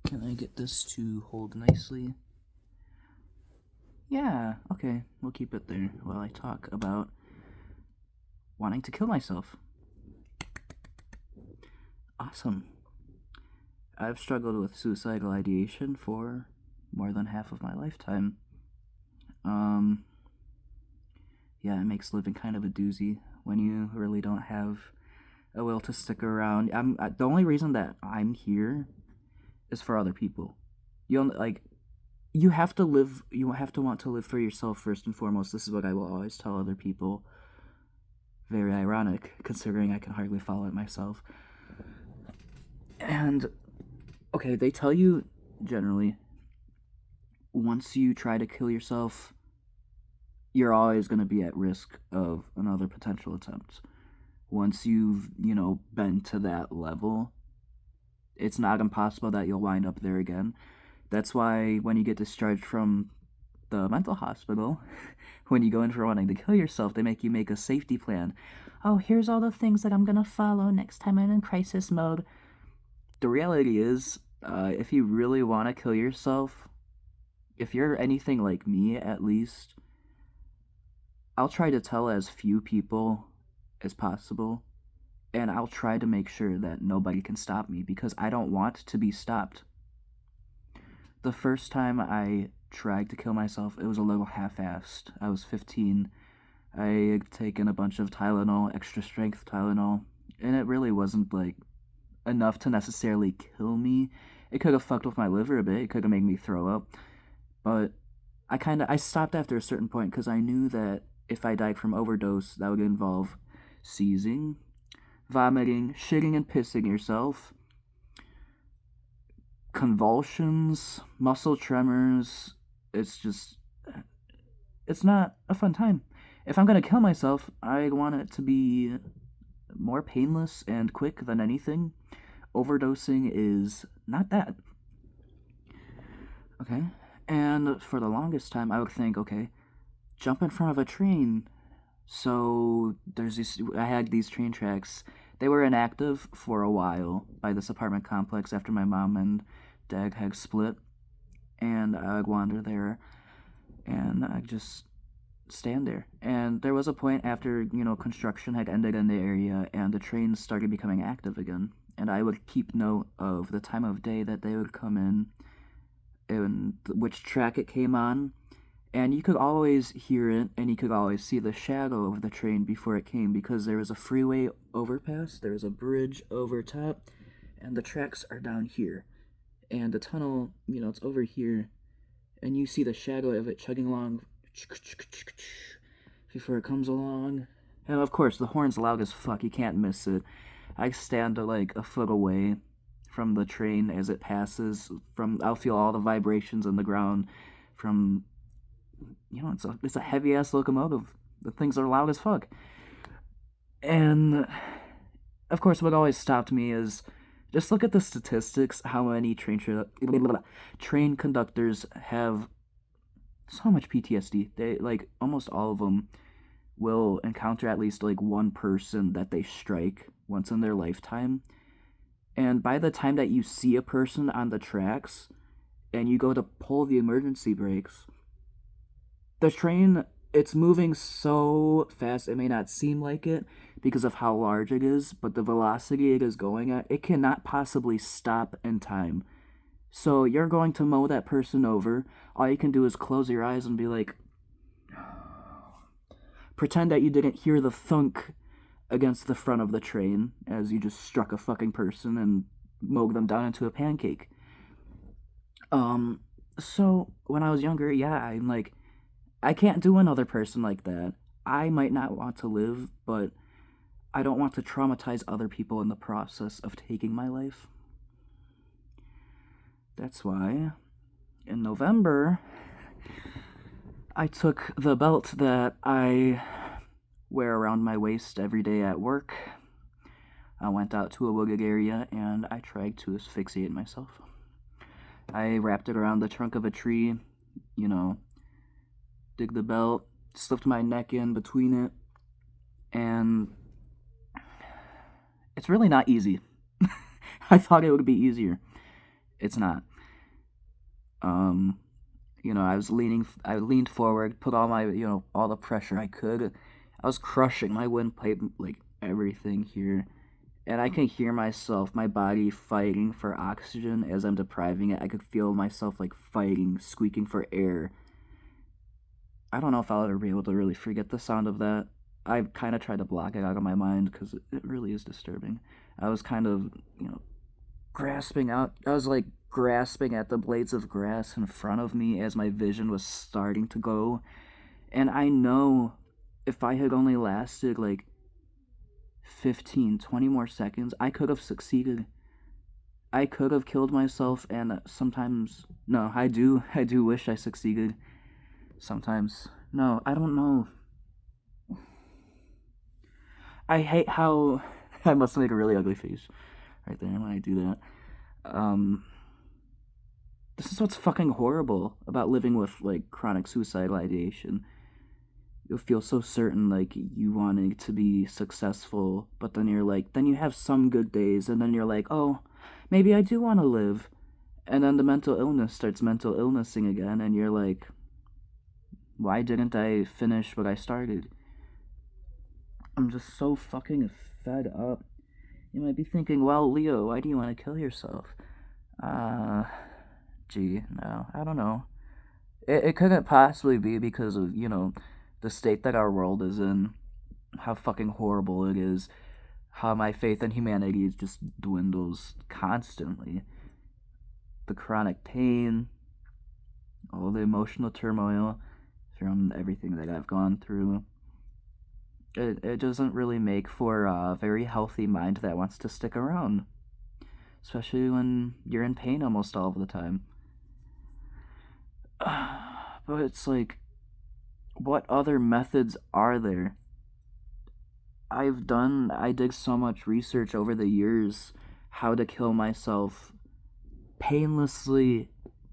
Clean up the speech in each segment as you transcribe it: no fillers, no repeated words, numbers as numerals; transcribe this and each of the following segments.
Can I get this to hold nicely? Yeah, okay, we'll keep it there while I talk about wanting to kill myself. Awesome. I've struggled with suicidal ideation for more than half of my lifetime. Yeah, it makes living kind of a doozy when you really don't have a will to stick around. The only reason that I'm here is for other people. You have to live. You have to want to live for yourself first and foremost. This is what I will always tell other people. Very ironic, considering I can hardly follow it myself. And okay, they tell you generally once you try to kill yourself, you're always going to be at risk of another potential attempt. Once you've, been to that level, it's not impossible that you'll wind up there again. That's why when you get discharged from the mental hospital, when you go in for wanting to kill yourself, they make you make a safety plan. Oh, here's all the things that I'm going to follow next time I'm in crisis mode. The reality is, if you really want to kill yourself, if you're anything like me at least, I'll try to tell as few people as possible, and I'll try to make sure that nobody can stop me because I don't want to be stopped. The first time I tried to kill myself, it was a little half-assed. I was 15. I had taken a bunch of Tylenol, extra strength Tylenol, and it really wasn't enough to necessarily kill me. It could have fucked with my liver a bit. It could have made me throw up. But I stopped after a certain point because I knew that if I died from overdose, that would involve seizing, vomiting, shitting and pissing yourself, convulsions, muscle tremors. It's not a fun time. If I'm gonna kill myself, I want it to be more painless and quick than anything. Overdosing is not that. Okay? And for the longest time, I would think, okay, jump in front of a train. So I had these train tracks. They were inactive for a while by this apartment complex after my mom and dad had split. And I'd wander there and I'd just stand there. And there was a point after, construction had ended in the area and the trains started becoming active again. And I would keep note of the time of day that they would come in and which track it came on. And you could always hear it, and you could always see the shadow of the train before it came because there was a freeway overpass, there was a bridge over top, and the tracks are down here. And the tunnel, it's over here, and you see the shadow of it chugging along before it comes along. And of course, the horn's loud as fuck, you can't miss it. I stand a foot away from the train as it passes. I'll feel all the vibrations in the ground from it's a heavy ass locomotive. The things are loud as fuck. And of course, what always stopped me is just look at the statistics. How many train conductors have so much PTSD? They almost all of them will encounter at least one person that they strike once in their lifetime. And by the time that you see a person on the tracks and you go to pull the emergency brakes, the train, it's moving so fast it may not seem like it because of how large it is, but the velocity it is going at, it cannot possibly stop in time. So you're going to mow that person over. All you can do is close your eyes and be pretend that you didn't hear the thunk against the front of the train as you just struck a fucking person and mowed them down into a pancake. So when I was younger, yeah, I can't do another person like that. I might not want to live, but I don't want to traumatize other people in the process of taking my life. That's why, in November, I took the belt that I wear around my waist every day at work. I went out to a wooded area and I tried to asphyxiate myself. I wrapped it around the trunk of a tree, dig the belt, slipped my neck in between it, and it's really not easy. I thought it would be easier. It's not. You know, I leaned forward, put all my, you know, all the pressure I could. I was crushing my windpipe, like everything here. And I can hear myself, my body fighting for oxygen as I'm depriving it. I could feel myself like fighting, squeaking for air. I don't know if I'll ever be able to really forget the sound of that. I kind of tried to block it out of my mind because it really is disturbing. I was kind of, you know, grasping out. I was like grasping at the blades of grass in front of me as my vision was starting to go. And I know if I had only lasted like 15, 20 more seconds, I could have succeeded. I could have killed myself, and sometimes, no, I do wish I succeeded. Sometimes, no, I don't know. I hate how I must make a really ugly face right there when I do that. Um, this is what's fucking horrible about living with like chronic suicidal ideation. You'll feel so certain like you wanting to be successful, but then you're like, then you have some good days, and then you're like, oh, maybe I do want to live. And then the mental illness starts mental illnessing again, and you're like, why didn't I finish what I started? I'm just so fucking fed up. You might be thinking, well, Leo, why do you want to kill yourself? Gee, no, I don't know. It couldn't possibly be because of, you know, the state that our world is in, how fucking horrible it is, how my faith in humanity just dwindles constantly. The chronic pain, all the emotional turmoil from everything that I've gone through. It doesn't really make for a very healthy mind that wants to stick around, especially when you're in pain almost all of the time. But it's like, what other methods are there? I did so much research over the years how to kill myself painlessly,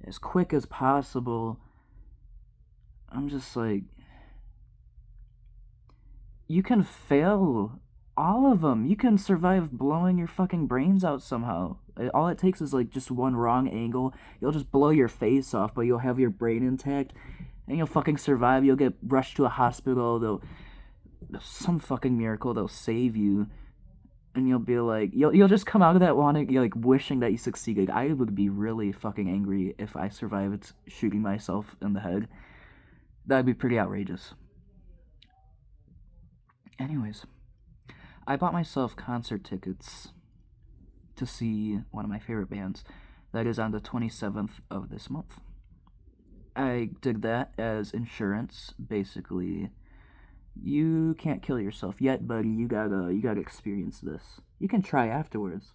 as quick as possible. I'm just like, you can fail all of them. You can survive blowing your fucking brains out somehow. All it takes is like just one wrong angle. You'll just blow your face off, but you'll have your brain intact, and you'll fucking survive. You'll get rushed to a hospital. They'll some fucking miracle. They'll save you, and you'll be like, you'll just come out of that wanting, like wishing that you succeeded. I would be really fucking angry if I survived shooting myself in the head. That'd be pretty outrageous. Anyways, I bought myself concert tickets to see one of my favorite bands. That is on the 27th of this month. I did that as insurance. Basically, you can't kill yourself yet, buddy. You gotta experience this. You can try afterwards.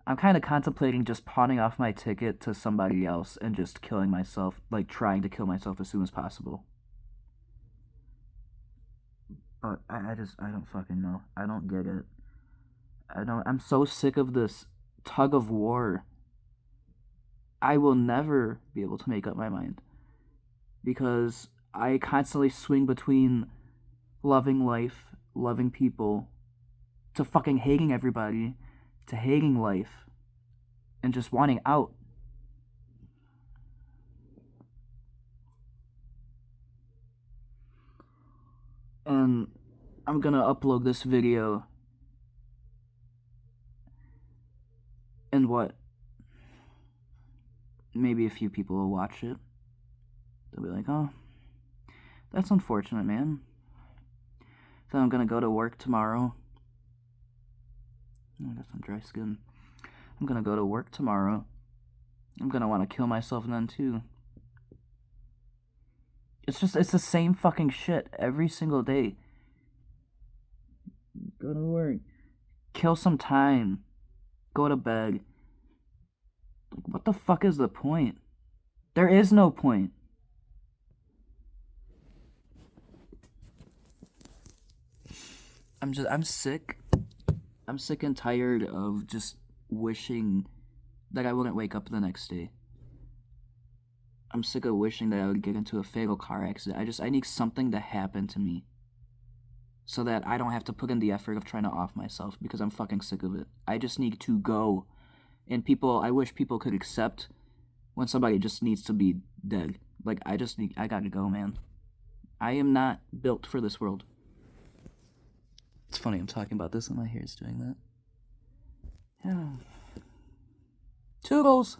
I'm kind of contemplating just pawning off my ticket to somebody else and just killing myself, like trying to kill myself as soon as possible. But I don't fucking know. I don't get it. I'm so sick of this tug of war. I will never be able to make up my mind because I constantly swing between loving life, loving people, to fucking hating everybody, to hating life, and just wanting out. And I'm gonna upload this video and what? Maybe a few people will watch it. They'll be like, oh, that's unfortunate, man. Then I'm gonna go to work tomorrow. I got some dry skin. I'm gonna go to work tomorrow. I'm gonna want to kill myself then too. It's the same fucking shit every single day. Go to work. Kill some time. Go to bed. Like, what the fuck is the point? There is no point. I'm sick. I'm sick and tired of just wishing that I wouldn't wake up the next day. I'm sick of wishing that I would get into a fatal car accident. I need something to happen to me so that I don't have to put in the effort of trying to off myself because I'm fucking sick of it. I just need to go. And I wish people could accept when somebody just needs to be dead. Like, I gotta go, man. I am not built for this world. It's funny, I'm talking about this and my hair's doing that. Yeah. Toodles!